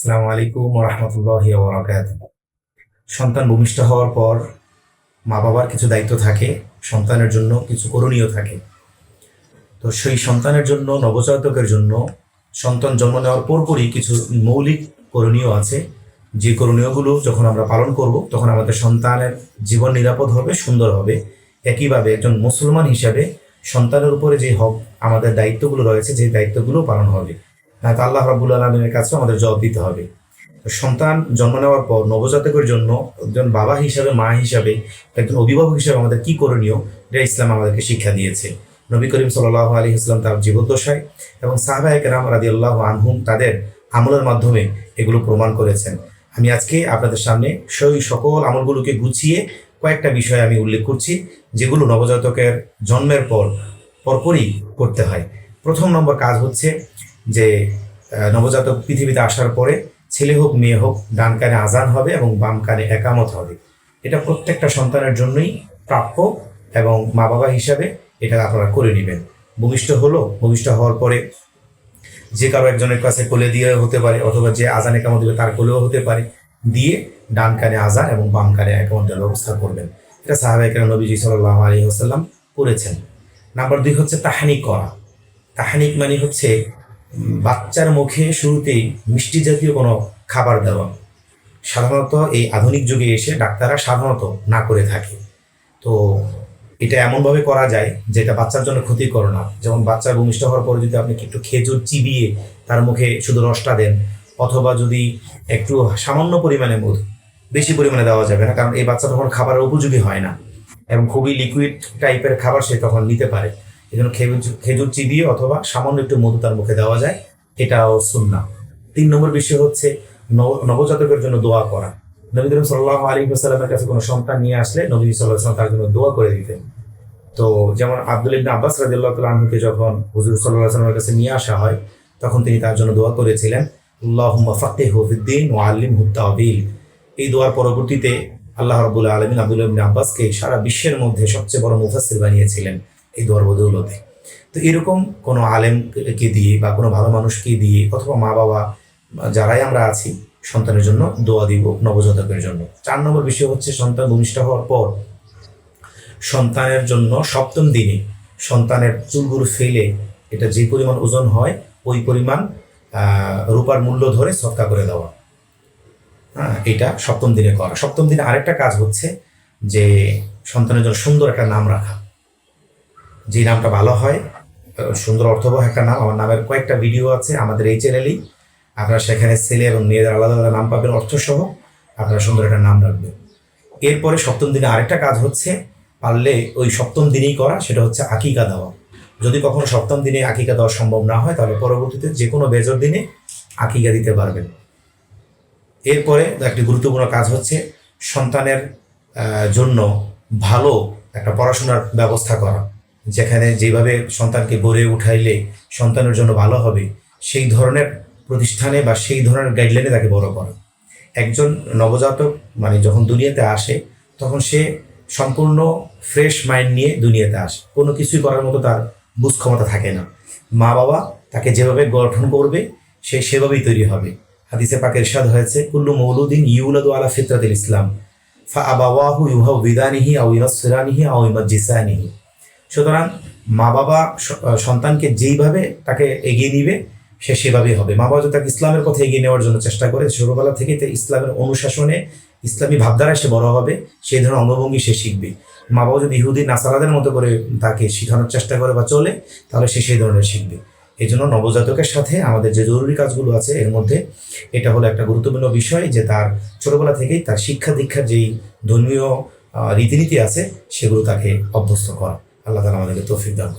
আসসালামু আলাইকুম রহমতুল্লাহি ওয়া বারাকাতুহু। সন্তান ভূমিষ্ঠ হওয়ার পর মা বাবার কিছু দায়িত্ব থাকে, সন্তানের জন্য কিছু করণীয় থাকে। তো সেই সন্তানের জন্য, নবজাতকের জন্য সন্তান জন্ম নেওয়ার পরপরই কিছু মৌলিক করণীয় আছে, যে করণীয়গুলো যখন আমরা পালন করব তখন আমাদের সন্তানের জীবন নিরাপদ হবে, সুন্দর হবে। একইভাবে একজন মুসলমান হিসাবে সন্তানের উপরে যে হক, আমাদের দায়িত্বগুলো রয়েছে, যে দায়িত্বগুলো পালন হবে, নয়তো আল্লাহ রাব্বুল আলামিনের কাছেও আমাদের জবাব দিতে হবে। সন্তান জন্ম নেওয়ার পর নবজাতকের জন্য একজন বাবা হিসাবে, মা হিসাবে, একজন অভিভাবক হিসাবে আমাদের কি করণীয়, এটা ইসলাম আমাদেরকে শিক্ষা দিয়েছে। নবী করিম সাল্লাল্লাহু আলাইহি ওয়াসাল্লাম তার জীবদ্দশায় এবং সাহাবায়ে কেরাম রাদিয়াল্লাহু আনহুম তাদের আমলের মাধ্যমে এগুলো প্রমাণ করেছেন। আমি আজকে আপনাদের সামনে সেই সকল আমলগুলোকে গুছিয়ে কয়েকটা বিষয় আমি উল্লেখ করছি, যেগুলো নবজাতকের জন্মের পরপরই করতে হয়। প্রথম নম্বর কাজ হচ্ছে যে নবজাতক পৃথিবীতে আসার পরে ছেলে হোক মেয়ে হোক, ডান কানে আজান হবে এবং বাম কানে একামত হবে। এটা প্রত্যেকটা সন্তানের জন্যই প্রাপ্য এবং মা বাবা হিসাবে এটা আপনারা করে নেবেন। ভূমিষ্ঠ হওয়ার পরে যে কারো একজনের কাছে কোলে দিয়ে হতে পারে, অথবা যে আজান একামত দিবে তার কোলেও হতে পারে, দিয়ে ডান কানে আজান এবং বাম কানে একামতের ব্যবস্থা করবেন। এটা সাহাবায়ে কেরাম নবীজি সাল্লাল্লাহু আলাইহি ওয়াসাল্লাম করেছেন। নাম্বার 2 হচ্ছে তাহনিক করা। তাহনিক মানে হচ্ছে বাচ্চার মুখে শুরুতেই মিষ্টি জাতীয় কোনো খাবার দেওয়া। সাধারণত এই আধুনিক যুগে এসে ডাক্তাররা সাধারণত না করে থাকে। তো এটা এমনভাবে করা যায় যেটা বাচ্চার জন্য ক্ষতিকর না। যেমন বাচ্চার ভূমিষ্ঠ হওয়ার পরে যদি আপনি একটু খেজুর চিবিয়ে তার মুখে শুধু রসটা দেন, অথবা যদি একটু সামান্য পরিমাণে মধু, বেশি পরিমাণে দেওয়া যাবে না, কারণ এই বাচ্চা তখন খাবারের উপযোগী হয় না এবং খুবই লিকুইড টাইপের খাবার সে তখন নিতে পারে। এই জন্য খেজুর চিবিয়ে অথবা সামান্য একটু মধু তার মুখে দেওয়া যায়, এটাও সুন্নাহ। 3 নম্বর বিষয় হচ্ছে নবজাতকের জন্য দোয়া করা। নবী করিম সাল্লাল্লাহু আলাইহি ওয়াসাল্লামের কাছে কোনো সন্তান নিয়ে আসলে নবী সাল্লাল্লাহু আলাইহি ওয়াসাল্লাম তার জন্য দোয়া করে দিতেন। তো যেমন আব্দুল্লাহ ইবনে আব্বাস রাদিয়াল্লাহু তাআলা আনহুকে যখন হুজুর সাল্লাল্লাহু আলাইহি ওয়াসাল্লামের কাছে নিয়ে আসা হয়, তখন তিনি তার জন্য দোয়া করেছিলেন, আল্লাহুম্মা ফাক্কিহহু ফিদ-দীন ওয়া আল্লিমহু তা'বীল। এই দোয়ার পরবর্তীতে আল্লাহ রাব্বুল আলামিন আব্দুল্লাহ ইবনে আব্বাসকে সারা বিশ্বের মধ্যে সবচেয়ে বড় মুফাসসির বানিয়েছিলেন এই দোয়ার বদৌলতে। তো এরকম কোনো আলেমকে দিয়ে বা কোনো ভালো মানুষকে দিয়ে, অথবা মা বাবা যারাই আমরা আছি, সন্তানের জন্য দোয়া দিব নবজাতকের জন্য। 4 নম্বর বিষয় হচ্ছে সন্তান ভূমিষ্ঠ হওয়ার পর সন্তানের জন্য 7ম দিনে সন্তানের চুলগুলো ফেলে এটা যে পরিমাণ ওজন হয় ওই পরিমাণ রূপার মূল্য ধরে সদকা করে দেওয়া। এটা 7ম দিনে করা। 7ম দিনে আরেকটা কাজ হচ্ছে যে সন্তানের জন্য সুন্দর একটা নাম রাখা। যে নামটা ভালো হয়, সুন্দর অর্থবহ একটা নাম। আমার নামের কয়েকটা ভিডিও আছে আমাদের এই চ্যানেলেই, আপনারা সেখানে ছেলে এবং মেয়েদের আলাদা আলাদা নাম পাবেন অর্থসহ। আপনারা সুন্দর একটা নাম রাখবেন। এরপরে 7ম দিনে আরেকটা কাজ হচ্ছে, পারলে ওই 7ম দিনেই করা, সেটা হচ্ছে আকিকা দেওয়া। যদি কখনো 7ম দিনে আকিকা দেওয়া সম্ভব না হয়, তাহলে পরবর্তীতে যে কোনো বেজর দিনে আকিকা দিতে পারবেন। এরপরে একটি গুরুত্বপূর্ণ কাজ হচ্ছে সন্তানের জন্য ভালো একটা পড়াশোনার ব্যবস্থা করা, যেখানে যেভাবে সন্তানকে গড়ে উঠাইলে সন্তানের জন্য ভালো হবে সেই ধরনের প্রতিষ্ঠানে বা সেই ধরনের গাইডলাইনে তাকে বড় করা। একজন নবজাতক মানে যখন দুনিয়াতে আসে, তখন সে সম্পূর্ণ ফ্রেশ মাইন্ড নিয়ে দুনিয়াতে আসে, কোনো কিছুই করার মতো তার বুঝ ক্ষমতা থাকে না। মা বাবা তাকে যেভাবে গঠন করবে সে সেভাবেই তৈরি হবে। হাদিসে পাকে ইরশাদ হয়েছে, কুল্লু মৌলুদিন ইউলাদু আলা ফিতরাতিল ইসলাম ফা আবাওয়াহু ইউহাউবিদানিহি আও ইউনাসসিরানিহি আও ইউমাজ্জিসানিহি। সুতরাং মা বাবা সন্তানকে যেইভাবে তাকে এগিয়ে নিবে সে সেভাবেই হবে। মা বাবা যদি তাকে ইসলামের পথে এগিয়ে নেওয়ার জন্য চেষ্টা করে, ছোটবেলা থেকে ইসলামের অনুশাসনে, ইসলামী ভাবধারায় সে বড় হবে, সেই ধরনের অঙ্গভঙ্গি সে শিখবে। মা বাবা যদি ইহুদি নাসারাদের মতো করে তাকে শেখানোর চেষ্টা করে বা চলে, তাহলে সে সেই ধরনের শিখবে। এই জন্য নবজাতকের সাথে আমাদের যে জরুরি কাজগুলো আছে, এর মধ্যে এটা হলো একটা গুরুত্বপূর্ণ বিষয়, যে তার ছোটবেলা থেকেই তার শিক্ষা দীক্ষার যেই ধর্মীয় রীতিনীতি আছে সেগুলো তাকে অভ্যস্ত করা। আল্লাহ তাআলা আমাদেরকে তৌফিক দান।